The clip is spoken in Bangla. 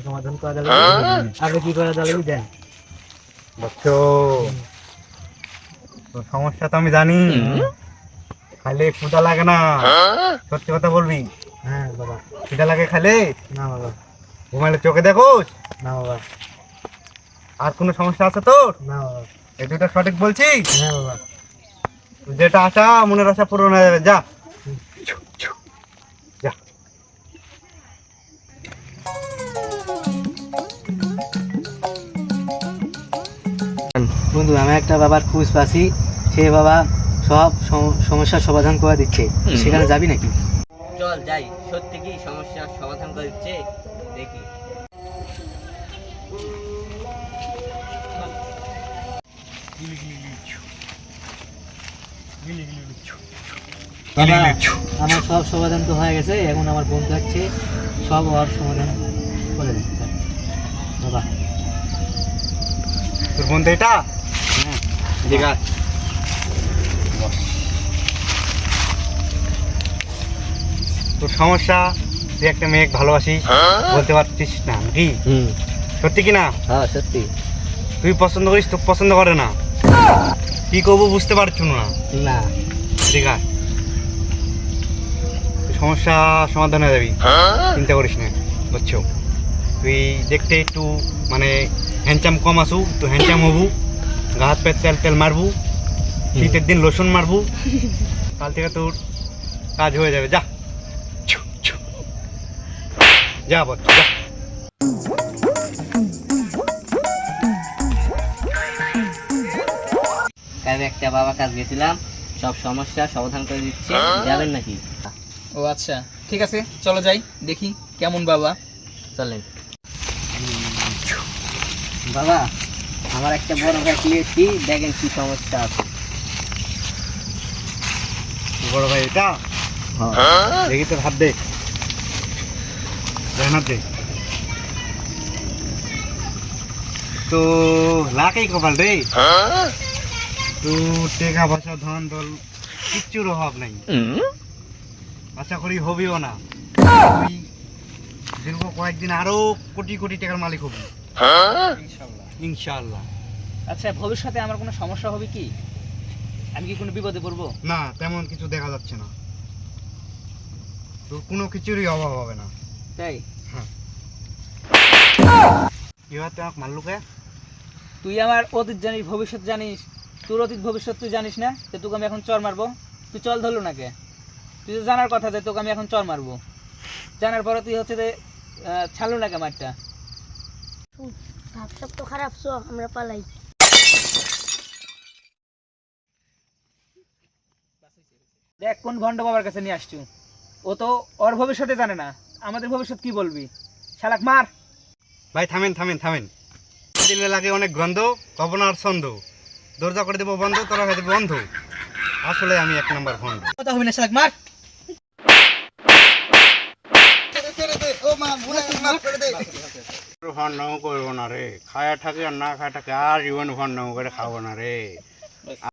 সমাধান করা যাবে আগে কি করা যাবে দেন বুঝছো তো সমস্যা তো আমি জানি খাইলে ক্ষুধা লাগে না সত্যি কথা বলবি হ্যাঁ বাবা খিদা লাগে খাইলে না বাবা ঘুমাইলে চোখে দেখোস না বাবা আর কোনো সমস্যা আছে তোর না বাবা এই দুটো সঠিক বলছি হ্যাঁ বাবা যেটা আশা মনের আশা পূরণ হয়ে যাবে যা যা বন্ধু আমি একটা বাবার খোঁজ পাচ্ছি সে বাবা সব সমস্যার সমাধান করে দিচ্ছে সেখানে যাবি নাকি চল যাই সত্যি কি সমস্যার সমাধান করে দিচ্ছে দেখি বাবা আমার সব সমাধান তো হয়ে গেছে এখন আমার বন্ধু আছে সব ওর সমাধান করে দিচ্ছে বাবা তোর বন্ধু এটা হ্যাঁ ঠিক আছে তোর সমস্যা তুই একটা মেয়ে ভালোবাসিস বলতে পারছিস না নাকি সত্যি কি না হ্যাঁ সত্যি তুই পছন্দ করিস তো পছন্দ করে না কি করবো বুঝতে পারছো না না ঠিক আছে তুই সমস্যা সমাধান হয়ে যাবি চিন্তা করিস না বুঝছো তুই দেখতে একটু মানে হ্যান্ডচাম কম আসু তো হ্যান্ডচাম হবু গা হাত পায়ে তেল তেল মারবু শীতের দিন লোশন মারবু কাল থেকে তোর কাজ হয়ে যাবে যা যা বল যা কাল একটা বাবা কাজ গেছিলাম সব সমস্যা সমাধান করে দিচ্ছে যাবেন নাকি ও আচ্ছা ঠিক আছে চলো যাই দেখি কেমন বাবা চলেন বাবা আমার একটা বড় ভাই পেয়েছি দেখেন কি সমস্যা আছে বড় ভাই এটা দেখি তোর হাত দে হাত দে তো লাকেই কপাল রে তো টেকা পয়সা ধন দল কিচ্ছুর অভাব নাই আশা করি হবিও না তুই দীর্ঘ কয়েকদিন আরো কোটি কোটি টাকার মালিক হবি ইনশাআল্লাহ আচ্ছা ভবিষ্যতে আমার কোনো সমস্যা হবে কি আমি কি কোনো বিপদে পড়বো না তেমন কিছু দেখা যাচ্ছে না তোর কোনো কিছুরই অভাব হবে না তাই এবার তুই আমাকে মারলু কে তুই আমার অতীত জানিস ভবিষ্যৎ জানিস তোর অতীত ভবিষ্যৎ তুই জানিস না তো তোকে আমি এখন চর মারবো তুই চল ধরলো না কে তুই তো জানার কথা যে তোকে আমি এখন চর মারবো জানার পরে তুই হচ্ছে যে ছাড়লো না কে মারটা ভাবসাব তো খারাপ চো আমরা পালাই দেখ কোন ভণ্ড বাবার কাছে নিয়ে আসছু ও তো ওর ভবিষ্যতে জানে না আমাদের ভবিষ্যৎ কি বলবি শালাক মার ভাই থামেন থামেন থামেন দিলে লাগে অনেক গন্ধ কবনার ছন্দ দরজা করে দেবো বন্ধ তোরা হয়ে দেবো বন্ধ আসলে আমি এক নম্বর ভণ্ড কথা হবে না শালাক মার ভণ্ড করবো না রে খায়া থাকে আর না খায়া থাকে আর জীবন ভণ্ড করে খাবো না রে